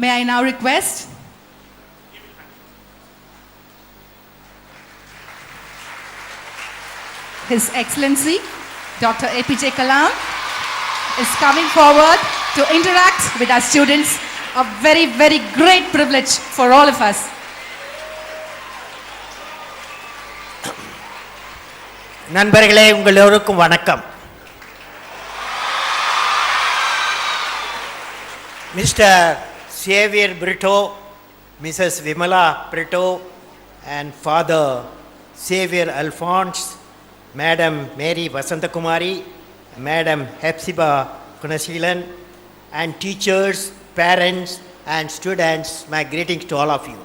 May I now request His Excellency Dr. APJ Kalam is coming forward to interact with our students. A very, very great privilege for all of us. நண்பர்களே, உங்கள் எல்லோருக்கும் வணக்கம். மிஸ்டர் Xavier Brito, Mrs Vimala Brito and Father Xavier Alphonse, Madam Mary Vasantakumari, Madam Hepzibah Kunasilan, and teachers, parents and students, my greetings to all of you.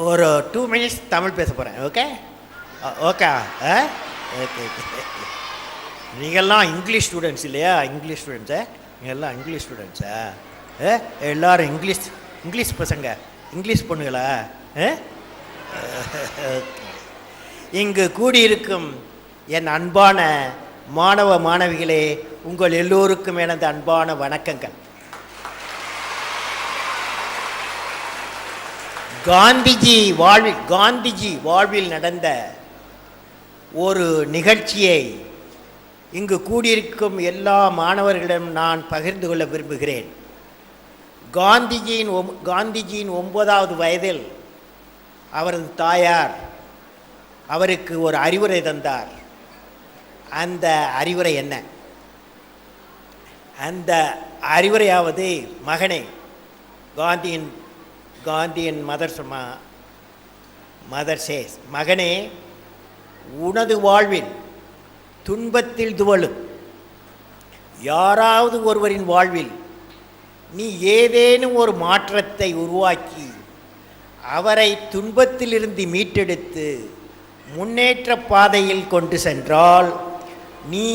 ஒரு 2 minutes Tamil பேச போகிறேன். Okay okay okay நீங்கள்லாம் English students இல்லையா? English ஸ்டூடெண்ட்ஸா? நீங்கள்லாம் English ஸ்டூடெண்ட்ஸா? எல்லோரும் English பசங்க, English பொண்ணுங்களா? இங்கு கூடியிருக்கும் என் அன்பான மாணவ மாணவிகளே, உங்கள் எல்லோருக்கும் எனது அன்பான வணக்கங்கள். காந்திஜி வாழ்வில் நடந்த ஒரு நிகழ்ச்சியை இங்கு கூடியிருக்கும் எல்லா மாணவர்களிடம் நான் பகிர்ந்து கொள்ள விரும்புகிறேன். காந்திஜியின் 9வது வயதில் அவரது தாயார் அவருக்கு ஒரு அறிவுரை தந்தார். அந்த அறிவுரை என்ன? அந்த அறிவுரையாவது, மகனே, காந்தியின் மதர் சேஸ், மகனே, உனது வாழ்வில் துன்பத்தில் துவளும் யாராவது ஒருவரின் வாழ்வில் நீ ஏதேனும் ஒரு மாற்றத்தை உருவாக்கி அவரை துன்பத்திலிருந்து மீட்டெடுத்து முன்னேற்ற பாதையில் கொண்டு சென்றால் நீ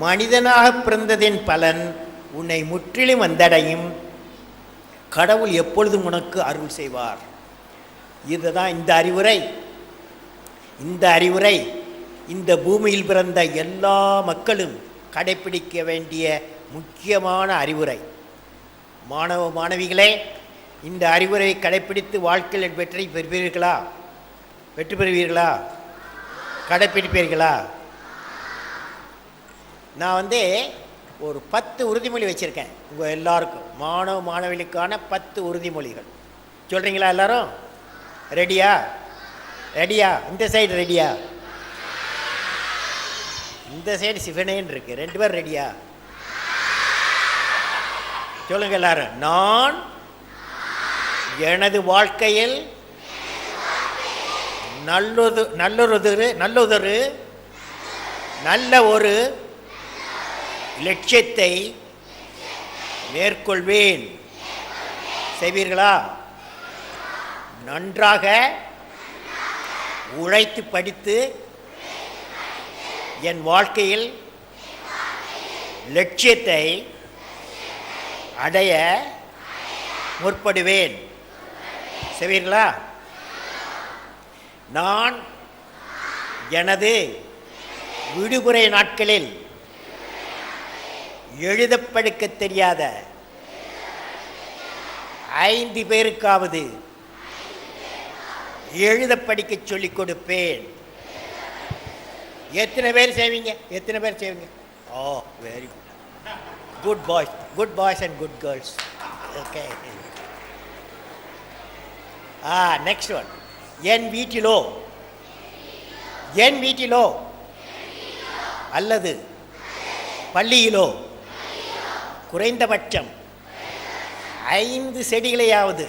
மனிதனாக பிறந்ததின் பலன் உன்னை முற்றிலும் வந்தடையும். கடவுள் எப்பொழுதும் உனக்கு அருள் செய்வார். இதுதான் இந்த அறிவுரை. இந்த பூமியில் பிறந்த எல்லா மக்களும் கடைப்பிடிக்க வேண்டிய முக்கியமான அறிவுரை. மாணவ மாணவிகளே, இந்த அறிவுரை கடைப்பிடித்து வாழ்க்கையில் வெற்றி பெறுவீர்களா? கடைப்பிடிப்பீர்களா? நான் ஒரு 10 உறுதிமொழி வச்சுருக்கேன் உங்கள் எல்லாருக்கும், மாணவ மாணவிகளுக்கான 10 உறுதிமொழிகள். சொல்கிறீங்களா? எல்லாரும் ரெடியா? இந்த சைடு ரெடியா? இந்த சைடு சிவனேன்னு இருக்கு. 2 பேர் ரெடியா? சொல்லுங்க எல்லாரும். நான் எனது வாழ்க்கையில் நல்ல ஒரு லட்சியத்தை மேற்கொள்வேன். செய்வீர்களா? நன்றாக உழைத்து படித்து என் வாழ்க்கையில் லட்சியத்தை அடைய முற்படுவேன். செய்வீர்களா? நான் எனது விடுமுறை நாட்களில் எழுத படிக்க தெரியாத 5 பேருக்காவது எழுத படிக்க சொல்லிக் கொடுப்பேன். எத்தனை பேர் செய்வீங்க? Oh, very good boys and good girls. Okay. Next one. என் வீட்டிலோ அல்லது பள்ளியிலோ குறைந்தபட்சம் 5 செடிகளையாவது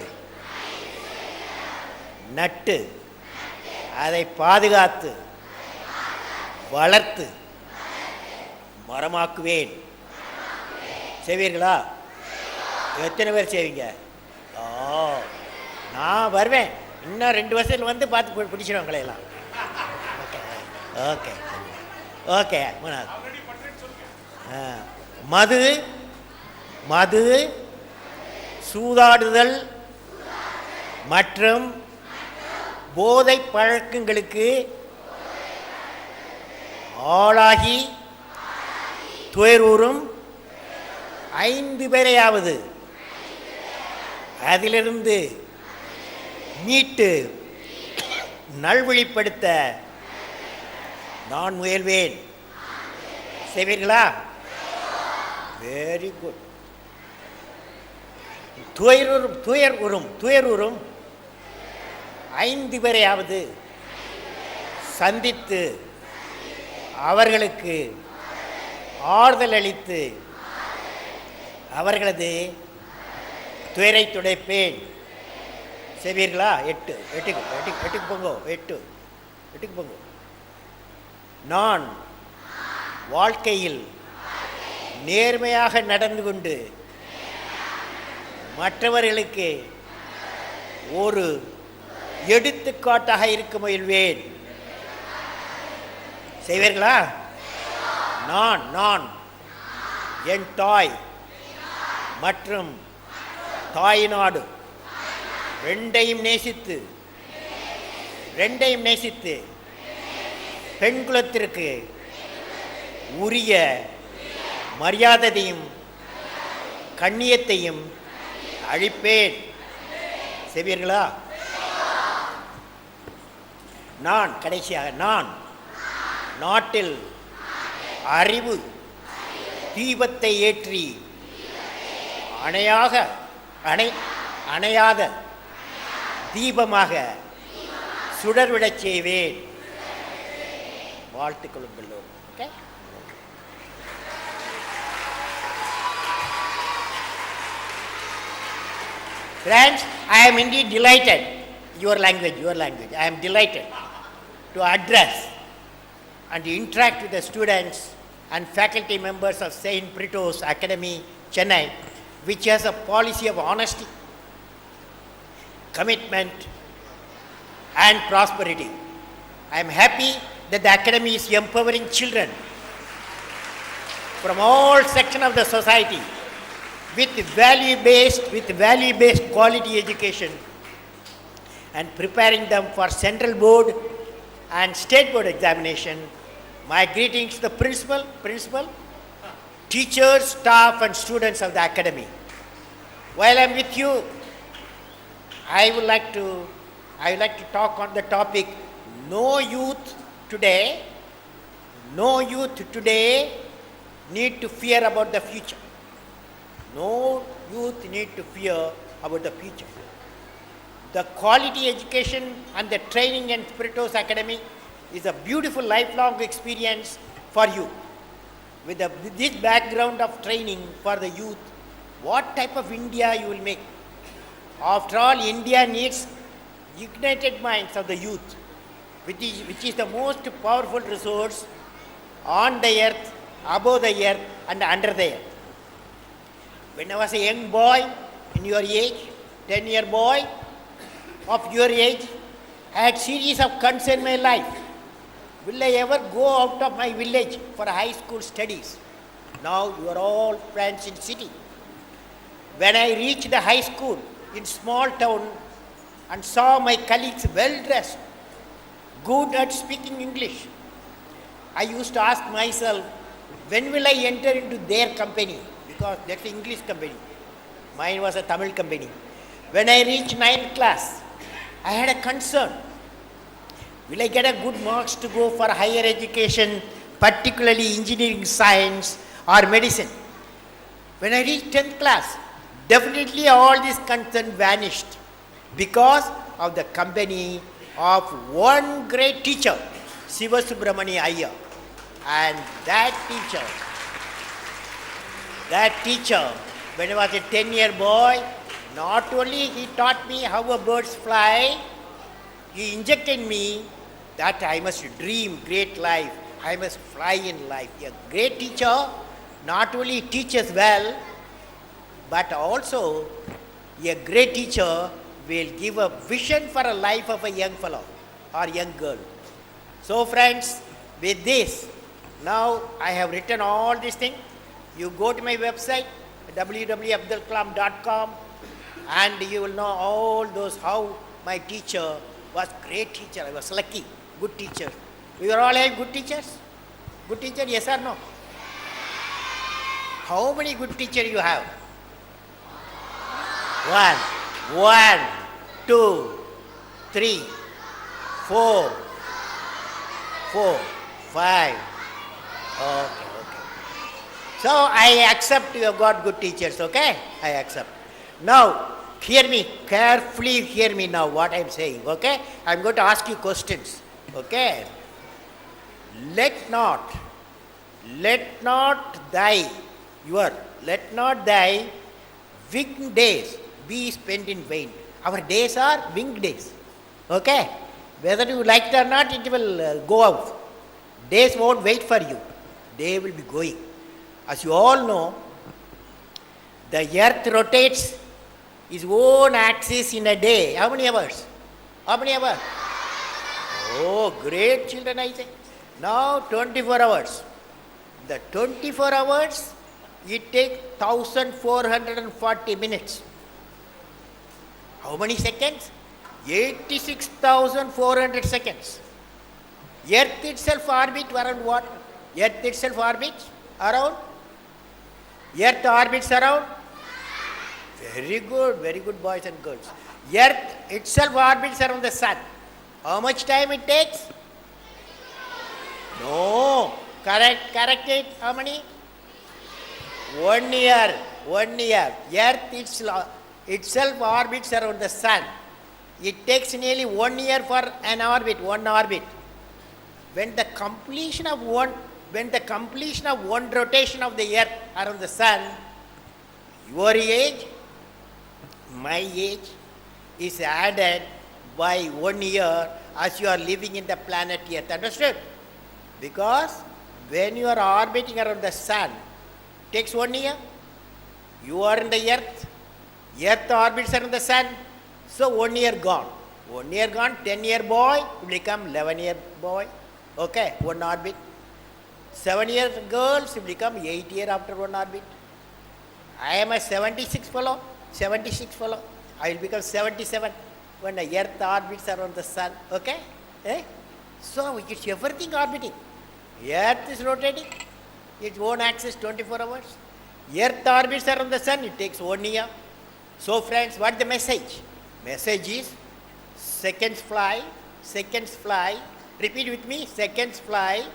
நட்டு அதை பாதுகாத்து வளர்த்து மரமாக்குவேன். செய்வீர்களா? எத்தனை பேர் செய்வீங்க? நான் வருவேன். இன்னும் 2 வருஷத்தில் பார்த்து பிடிச்சிடும் உங்களையெல்லாம். Okay okay. மது, சூதாடுதல் மற்றும் போதை பழக்கங்களுக்கு ஆளாகி துயரூறும் 5 பேரையாவது அதிலிருந்து மீட்டு நல்வழிப்படுத்த நான் முயல்வேன். செய்வீர்களா? Very good. துயரூறும் 5 பேரையாவது சந்தித்து அவர்களுக்கு ஆறுதல் அளித்து அவர்களது துயரை துடைப்பேன். செய்வீர்களா? 8 போங்க. நான் வாழ்க்கையில் நேர்மையாக நடந்து கொண்டு மற்றவர்களுக்கு ஒரு எடுத்துக்காட்டாக இருக்க முயல்வேன். செய்வீர்களா? நான் என் தாய் மற்றும் தாய் நாடு ரெண்டையும் நேசித்து பெண் குலத்திற்கு உரிய மரியாதையும் கண்ணியத்தையும் அளிப்பேன். செய்வீர்களா? கடைசியாக நான் நாட்டில் அறிவு தீபத்தை ஏற்றி அணையாத தீபமாக சுடர்விடச் செய்வேன். வாழ்த்துக்களும் எல்லோரும். Okay. Friends, I am indeed delighted. Your language. I am delighted to address and interact with the students and faculty members of St. Brito's Academy, Chennai, which has a policy of honesty, commitment, and prosperity. I am happy that the Academy is empowering children from all sections of the society with value-based quality education and preparing them for central board and state board examination. My greetings to the principal, teachers, staff and students of the Academy. While I am with you, I would like to talk on the topic no youth today need to fear about the future. No youth need to fear about the future. The quality education and the training in Brito's Academy is a beautiful lifelong experience for you. With this background of training for the youth, what type of India you will make? After all, India needs ignited minds of the youth, which is the most powerful resource on the earth, above the earth and under the earth. When I was a young boy in your age, 10-year boy of your age, I had series of concerns in my life. Will I ever go out of my village for high school studies? Now you are all friends in city. When I reached the high school in small town and saw my colleagues well dressed, good at speaking English, I used to ask myself, when will I enter into their company? Because that's an English company. Mine was a Tamil company. When I reached 9th class, I had a concern. Will I get a good marks to go for higher education, particularly engineering, science or medicine? When I reached 10th class, definitely all this concern vanished because of the company of one great teacher, Siva Subramani Iyer. And that teacher, when I was a 10-year boy, not only he taught me how a birds fly, he injected me that I must dream great life, I must fly in life. A great teacher not only teaches well, but also a great teacher will give a vision for a life of a young fellow or young girl. So friends, with this, now I have written all these things. You go to my website, www.abdulkalam.com, and you will know all those how my teacher was great teacher. I was lucky, good teacher. We were all good teachers. Good teacher, yes or no? How many good teacher you have? One, two, three, four, five. Okay. So I accept you have got good teachers, okay? I accept. Now, hear me, carefully hear me now what I am saying, okay? I am going to ask you questions, okay? Let not thy winged days be spent in vain. Our days are winged days, okay? Whether you like it or not, it will go out. Days won't wait for you. They will be going. As you all know, the earth rotates its own axis in a day. How many hours? Oh, great children, I say. Now 24 hours. The 24 hours, it takes 1440 minutes. How many seconds? 86,400 seconds. Earth itself orbits around what? Earth orbits around? Very good boys and girls. Earth itself orbits around the sun. How much time it takes? No. Correct it. How many? 1 year. Earth itself orbits around the sun. It takes nearly 1 year for one orbit. When the completion of one rotation of the earth around the sun, your age, my age, is added by 1 year as you are living in the planet Earth. Understood? Because when you are orbiting around the sun, it takes 1 year. You are in the earth orbits around the sun, so 1 year gone. 10-year boy will become 11-year boy. Okay, one orbit. 7-year girls will become 8 year after one orbit. I am a 76 fellow. I will become 77 when the earth orbits around the sun. Okay? So it's everything orbiting. Earth is rotating its own axis 24 hours. Earth orbits around the sun, it takes 1 year. So friends, what is the message? Message is seconds fly. Repeat with me. Seconds fly.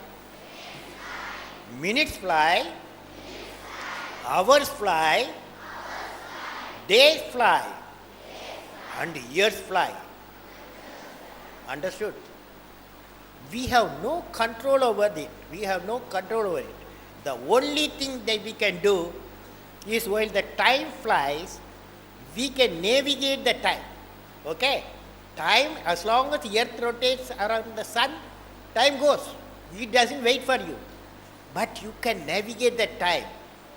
Minutes fly. Hours fly. Days fly. And years fly. Understood? We have no control over it. The only thing that we can do is while the time flies, we can navigate the time. Okay? Time, as long as the earth rotates around the sun, time goes. It doesn't wait for you. But you can navigate the time.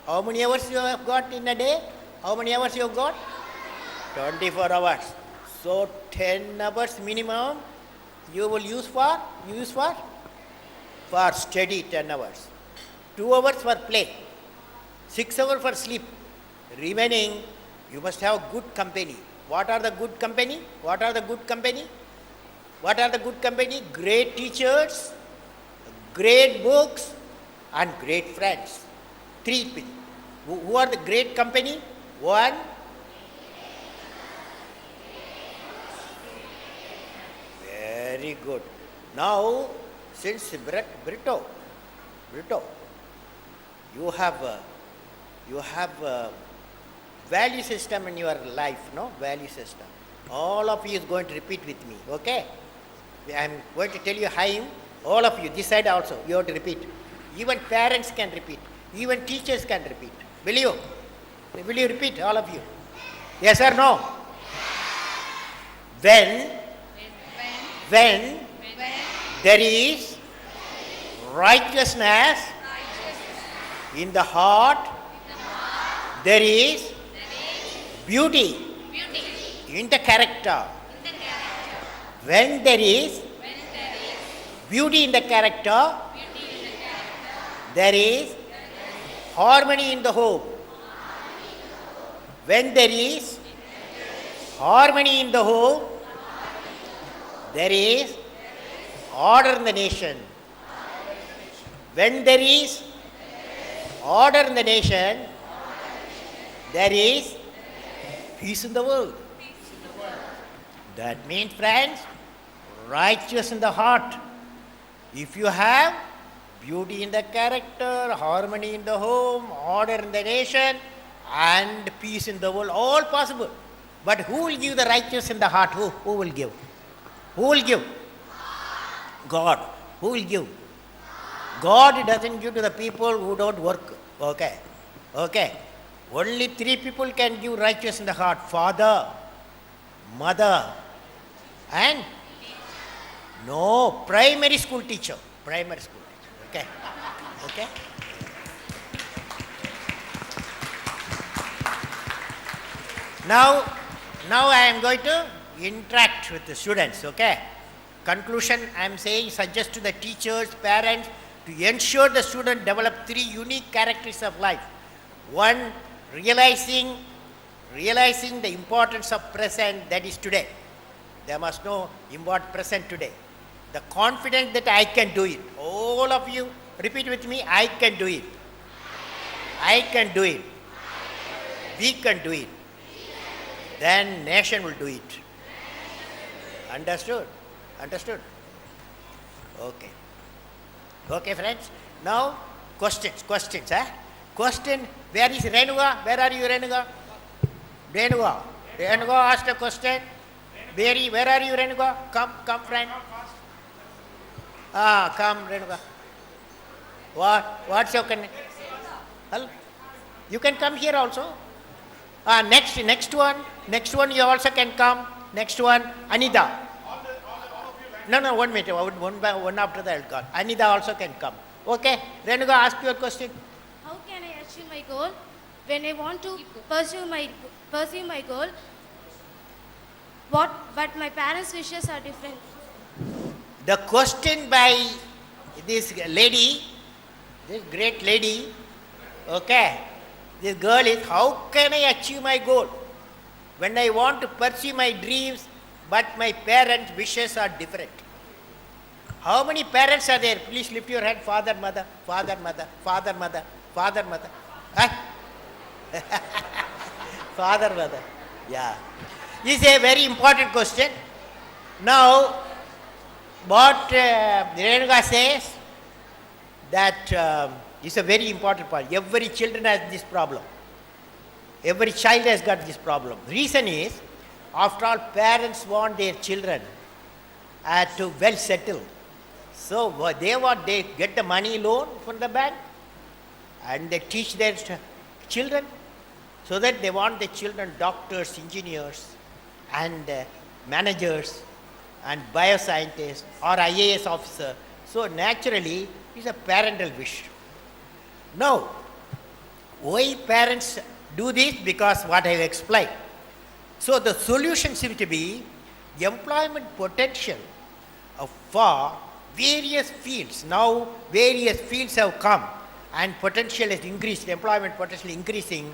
How many hours you have got in a day? 24 hours. So 10 hours minimum you will use for study 10 hours. 2 hours for play. 6 hours for sleep. Remaining, you must have good company. What are the good company? Great teachers, great books, and great friends. 3 people. Who are the great company? 1. Very good. Now, since Brito, you have a value system in your life, no? Value system. All of you is going to repeat with me, okay? I am going to tell you hymn. All of you, this side also, you have to repeat. Even parents can repeat. Even teachers can repeat. Will you repeat, all of you? Yes or no? When there is righteousness in the heart, there is beauty in the character. When there is beauty in the character, there is harmony in the home. When there is harmony in the home, there is order in the nation. When there is order in the nation, there is peace in the world. That means, friends, righteous in the heart. If you have beauty in the character, harmony in the home, order in the nation, and peace in the world, all possible. But who will give the righteous in the heart? Who will give? Who will give? God. Who will give? God doesn't give to the people who don't work. Okay. Okay. Only three people can give righteous in the heart: father, mother, and no, primary school teacher. Primary school teacher. Okay. Okay. Now I am going to interact with the students. Okay. Conclusion, I am saying, suggest to the teachers, parents, to ensure the student develop three unique characteristics of life. One, realizing the importance of present, that is today. They must know about present today. The confidence that I can do it. All of you, repeat with me, I can do it. I can do it. We can do it. Then nation will do it. Understood? Understood? Okay. Okay, friends. Now, questions. Question, where is Renuga? Where are you, Renuga? Renuga asked a question. Where are you, Renuga? Come, friend. Come, Renuga. What's your connection? You can come here also. Next one you also can come. Next one, Anida. No, 1 minute. One after that I'll come. Anida also can come. Okay, Renuga, ask your question. How can I achieve my goal when I want to pursue my goal? But my parents' wishes are different. The question by this lady, this great lady, okay, this girl is, how can I achieve my goal when I want to pursue my dreams, but my parents' wishes are different? How many parents are there? Please lift your hand. Father, mother, father, mother, father, mother, father, mother. Father, mother. Yeah. This is a very important question. Now, what Renuga says, that is a very important part. Every children has this problem. Every child has got this problem. Reason is, after all, parents want their children to well settle. So what they get the money loan from the bank, and they teach their children, so that they want the children doctors, engineers, and managers, and bioscientists, or IAS officer. So naturally, it's a parental wish. Now, why parents do this? Because what I have explained. So the solution seems to be employment potential for various fields. Now various fields have come and potential has increased, employment potential increasing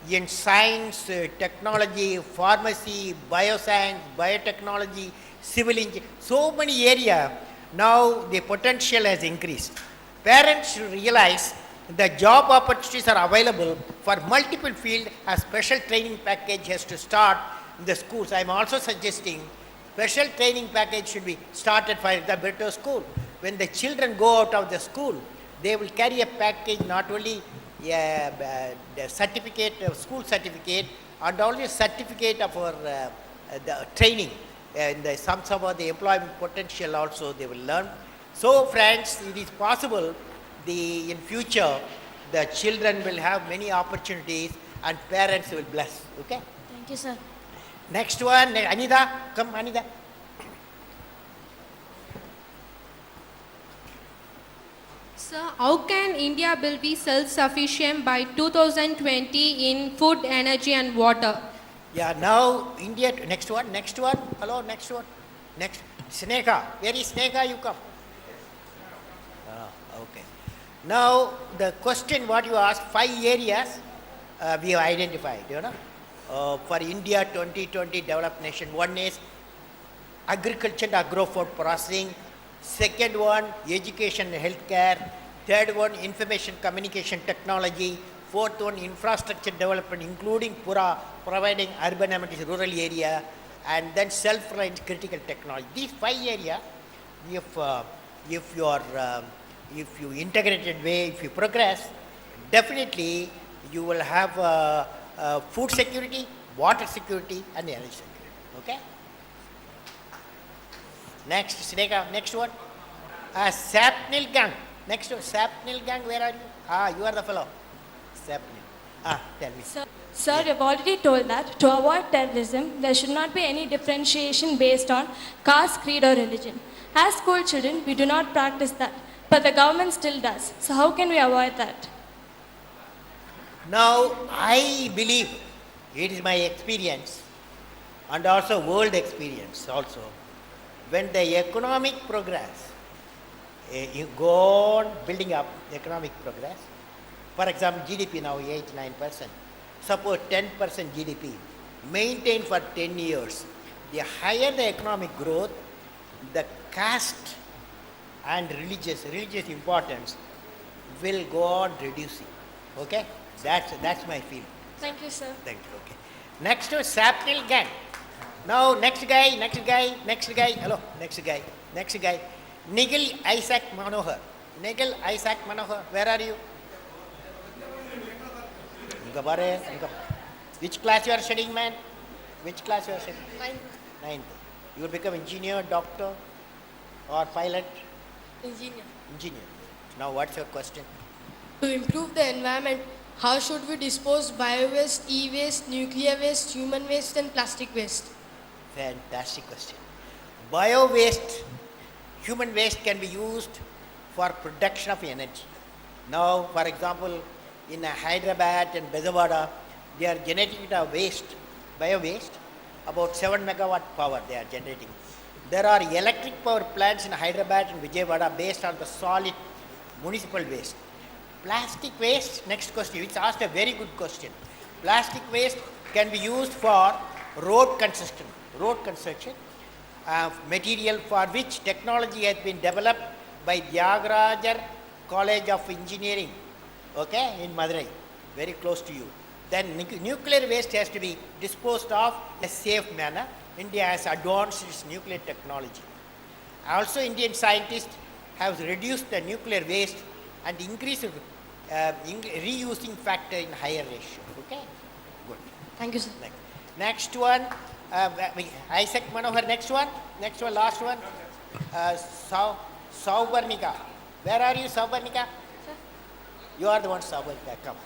in science, technology, pharmacy, bioscience, biotechnology, civil engineering, so many areas. Now the potential has increased. Parents should realize the job opportunities are available for multiple fields. A special training package has to start in the schools. I am also suggesting special training package should be started for the Brito school. When the children go out of the school, they will carry a package, not only the certificate, school certificate, and also certificate of our the training, and some of the employment potential also they will learn. So friends, it is possible in future the children will have many opportunities and parents will bless. Okay? Thank you, sir. Next one, Anida, come Anida. Sir, how can India will be self-sufficient by 2020 in food, energy and water? Yeah, now India, next one, hello, next one. Next, Sneka, where is Sneka, you come. Okay. Now, the question what you asked, 5 areas we have identified, for India 2020 developed nation. One is agriculture and agro-food processing. Second one, education and healthcare. Third one, information communication technology. Fourth one, infrastructure development, including Pura, providing urban amenities, rural area, and then self-reliant critical technology. These 5 areas, if you are, if you integrated way, if you progress, definitely you will have food security, water security, and energy security. Okay. Next, Sneka, next one. Sapnil Gang. Next one, Sapnil Gang, where are you? You are the fellow. Sapnil. Tell me. Sir, you've already told that to avoid terrorism, there should not be any differentiation based on caste, creed, or religion. As school children, we do not practice that, but the government still does. So, how can we avoid that? Now, I believe, it is my experience and also world experience also, when the economic progress, you go on building up economic progress, for example, GDP now 8-9%, suppose 10% GDP, maintained for 10 years, the higher the economic growth, the caste and religious importance will go on reducing. Okay? That's my feeling. Thank you, sir. Thank you. Okay. Next to Sapnil Gang. Now next guy. Hello, next guy. Nigel Isaac Manohar. Where are you? Which class you are studying, man? Which class you are studying? Ninth. You will become engineer, doctor, or pilot? Engineer. Now what's your question? To improve the environment, how should we dispose bio-waste, e-waste, nuclear waste, human waste and plastic waste? Fantastic question. Bio-waste, human waste can be used for production of energy. Now, for example, in Hyderabad and Bezawada, they are generating the waste, bio-waste, about 7 megawatt power they are generating. There are electric power plants in Hyderabad and Vijayawada based on the solid municipal waste. Plastic waste, next question, it's asked a very good question. Plastic waste can be used for road construction, material for which technology has been developed by Tyagarajar College of Engineering, okay, in Madurai, very close to you. Then nuclear waste has to be disposed of in a safe manner. India has advanced its nuclear technology. Also, Indian scientists have reduced the nuclear waste and increased reusing factor in higher ratio. Okay, good. Thank you, sir. Next one, Isaac Manohar. Next one, last one. Saubarnika. Where are you, Saubarnika? You are the one, Saubarnika. Come.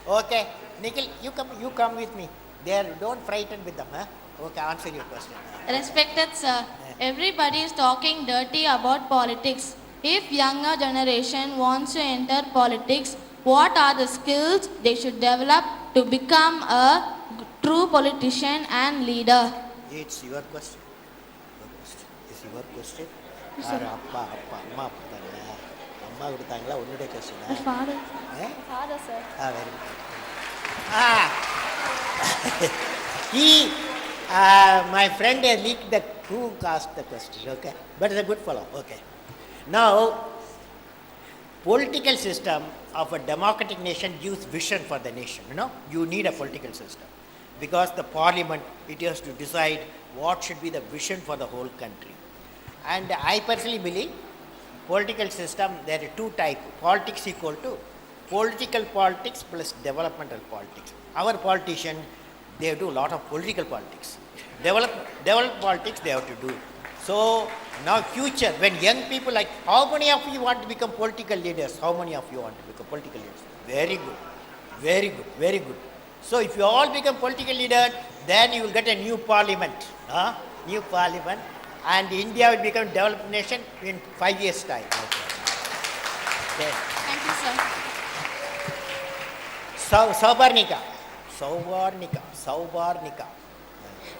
Okay, Nikhil, you come with me. There, don't frighten with them. Huh? Okay, answer your question. Respected sir, everybody is talking dirty about politics. If younger generation wants to enter politics, what are the skills they should develop to become a true politician and leader? It's your question. It's your question. அப்பா அம்மா கொடுத்தாங்களா அம்மா கொடுத்தாங்களா உன்னுடைய question Father, sir. Very good my friend has leaked the who asked the question, okay, but it's a good fellow. Okay, now political system of a democratic nation gives vision for the nation. You need a political system because the parliament, it has to decide what should be the vision for the whole country. And I personally believe political system, there are two types. Politics equal to political politics plus developmental politics. Our politicians, they do a lot of political politics. Develop politics they have to do. So now future, when young people, like, how many of you want to become political leaders? How many of you want to become political leaders? Very good, very good, very good. So if you all become political leaders, then you will get a new parliament, new parliament, and India will become a developed nation in 5 years' time. Okay. Thank you sir. Saubarnika.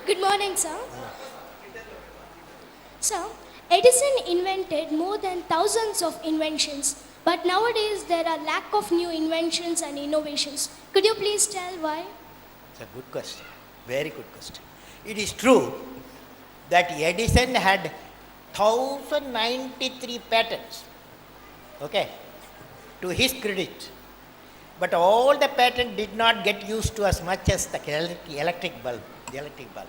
Good morning, sir. Sir, Edison invented more than thousands of inventions, but nowadays there are lack of new inventions and innovations. Could you please tell why? It's a good question. Very good question. It is true that Edison had 1093 patents. Okay. to his credit. But all the patent did not get used to as much as the electric bulb. The electric bulb.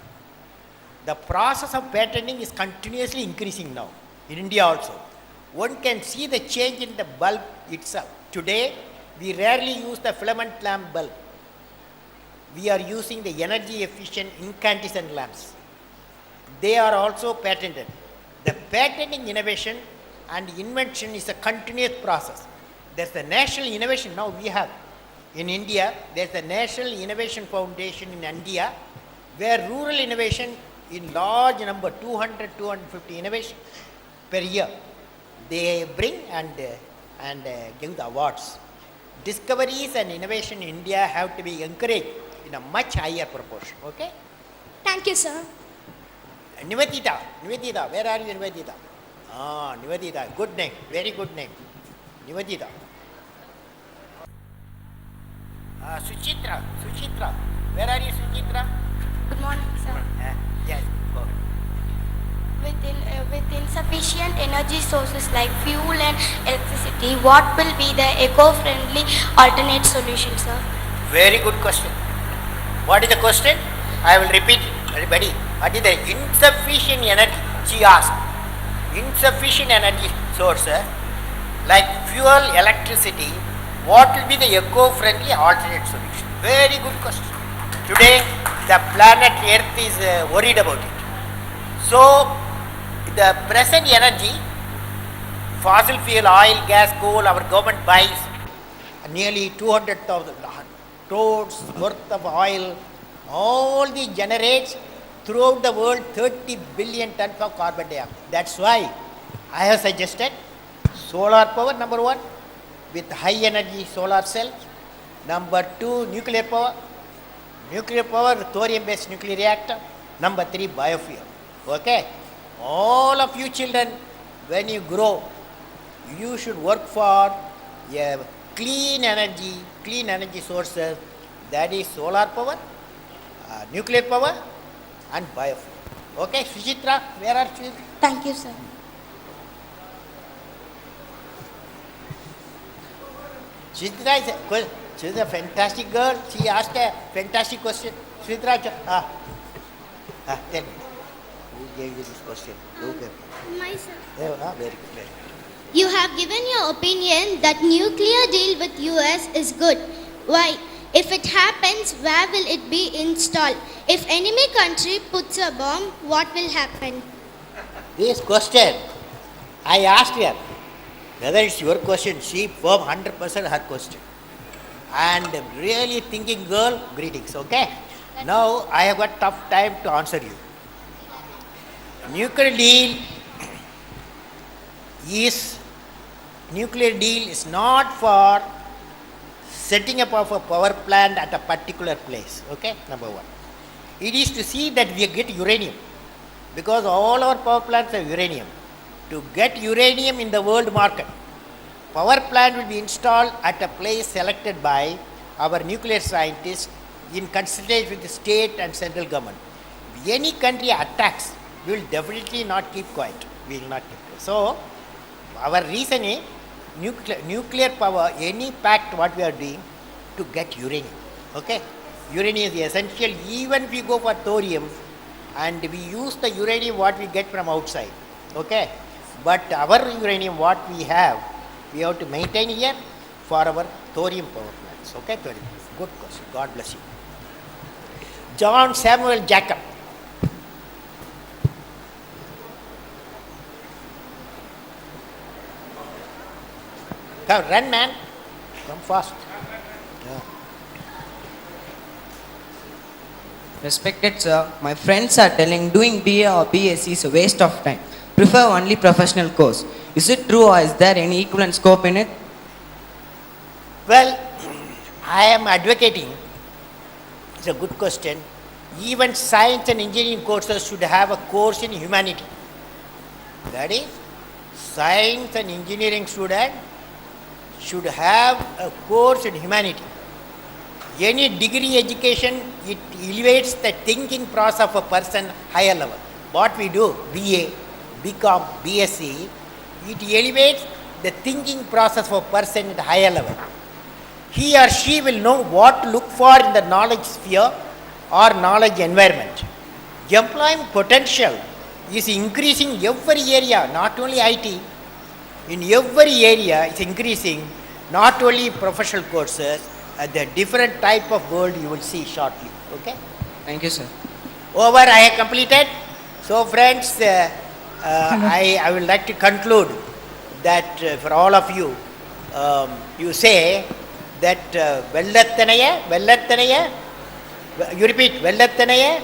The process of patenting is continuously increasing now in India also. One can see the change in the bulb itself. Today, we rarely use the filament lamp bulb. We are using the energy efficient incandescent lamps. They are also patented. The patenting innovation and invention is a continuous process. There's the National Innovation now we have. In India, there's the National Innovation Foundation in India, where rural innovation in large number, 200, 250 innovation per year, they bring and give the awards. Discoveries and innovation in India have to be encouraged in a much higher proportion. Okay? Thank you, sir. Nivedita, where are you, Nivedita? Ah, Nivedita, good name, very good name. Nivedita. Suchitra, where are you, Suchitra? Good morning, sir. Yes, go ahead. With insufficient energy sources like fuel and electricity, what will be the eco-friendly alternate solution, sir? Very good question. What is the question? I will repeat it. Everybody, what is the insufficient energy? She asked. Insufficient energy source like fuel, electricity, what will be the eco-friendly alternate solution? Very good question. Today, the planet Earth is worried about it. So, the present energy, fossil fuel, oil, gas, coal, our government buys nearly 200,000 crores worth of oil. All these generates throughout the world 30 billion tons of carbon dioxide. That's why I have suggested solar power, number one, with high energy solar cells. Number two, nuclear power, thorium based nuclear reactor. Number three, biofuel. Okay? All of you children, when you grow, you should work for a clean energy sources, that is solar power, nuclear power and biofuel. Okay, Suchitra, where are you? Thank you, sir. Suchitra is a fantastic girl. She asked a fantastic question. Suchitra, tell me. Who gave you this question? Okay. Myself. Very good. Very good. You have given your opinion that nuclear deal with US is good. Why? If it happens, where will it be installed? If enemy country puts a bomb, what will happen? This question, I asked her whether it's your question. She firm 100% her question. And really thinking girl, greetings. Okay. Now I have got tough time to answer you. Nuclear deal is not for setting up of a power plant at a particular place. Okay, number one. It is to see that we get uranium, because all our power plants are uranium. To get uranium in the world market, power plant will be installed at a place selected by our nuclear scientists in consultation with the state and central government. If any country attacks, we will definitely not keep quiet. We will not keep quiet. So, our reason is nuclear power, any pact what we are doing to get uranium. Okay? Uranium is essential even if we go for thorium and we use the uranium what we get from outside. Okay? But our uranium what we have to maintain here for our thorium power plants. Okay? Thorium. Good question. God bless you. John Samuel Jacob. Come, run, man. Come fast. Yeah. Respected sir, my friends are telling doing BA or BSc is a waste of time. Prefer only professional course. Is it true or is there any equivalent scope in it? Well, I am advocating, it's a good question, even science and engineering courses should have a course in humanity. That is, science and engineering student should have a course in humanity. Any degree education, it elevates the thinking process of a person higher level. What we do, BA, BCom, BSc, it elevates the thinking process of a person at a higher level. He or she will know what to look for in the knowledge sphere or knowledge environment. Employment potential is increasing every area, not only IT. In every area, it's increasing, not only professional courses, the different type of world you will see shortly. Okay? Thank you, sir. Over, I have completed. So, friends, I would like to conclude that for all of you, you say that you repeat, Vellathanaya,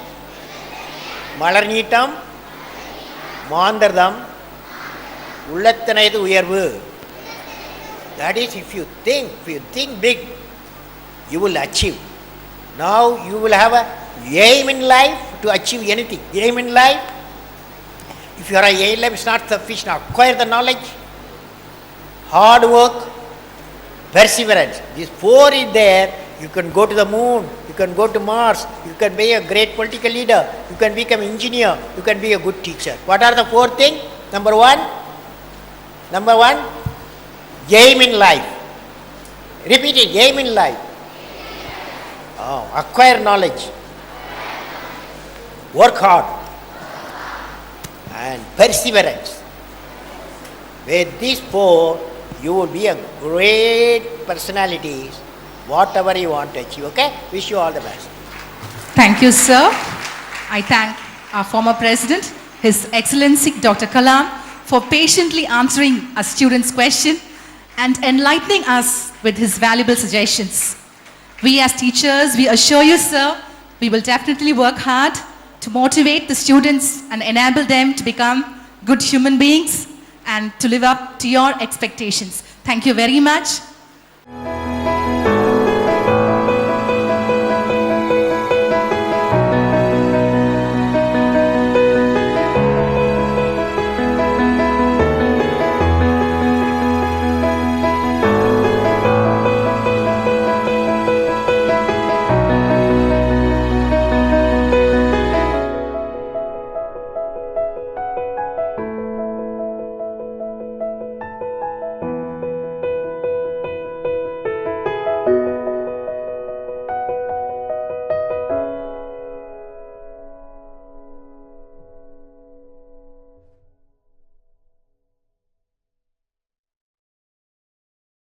Malarnitam, Mandardam, Ullathanayadu Uyarvu. That is, if you think big, you will achieve. Now you will have a aim in life to achieve anything. Aim in life, if your aim in life is not sufficient, acquire the knowledge, hard work, perseverance. These four is there. You can go to the moon, you can go to Mars, you can be a great political leader, you can become an engineer, you can be a good teacher. What are the four things? Number one, aim in life. Repeat it, aim in life. Acquire knowledge. Work hard. And perseverance. With these four, you will be a great personality, whatever you want to achieve. Okay? Wish you all the best. Thank you, sir. I thank our former president, His Excellency Dr. Kalam, for patiently answering our students' question and enlightening us with his valuable suggestions. We as teachers, we assure you, sir, we will definitely work hard to motivate the students and enable them to become good human beings and to live up to your expectations. Thank you very much.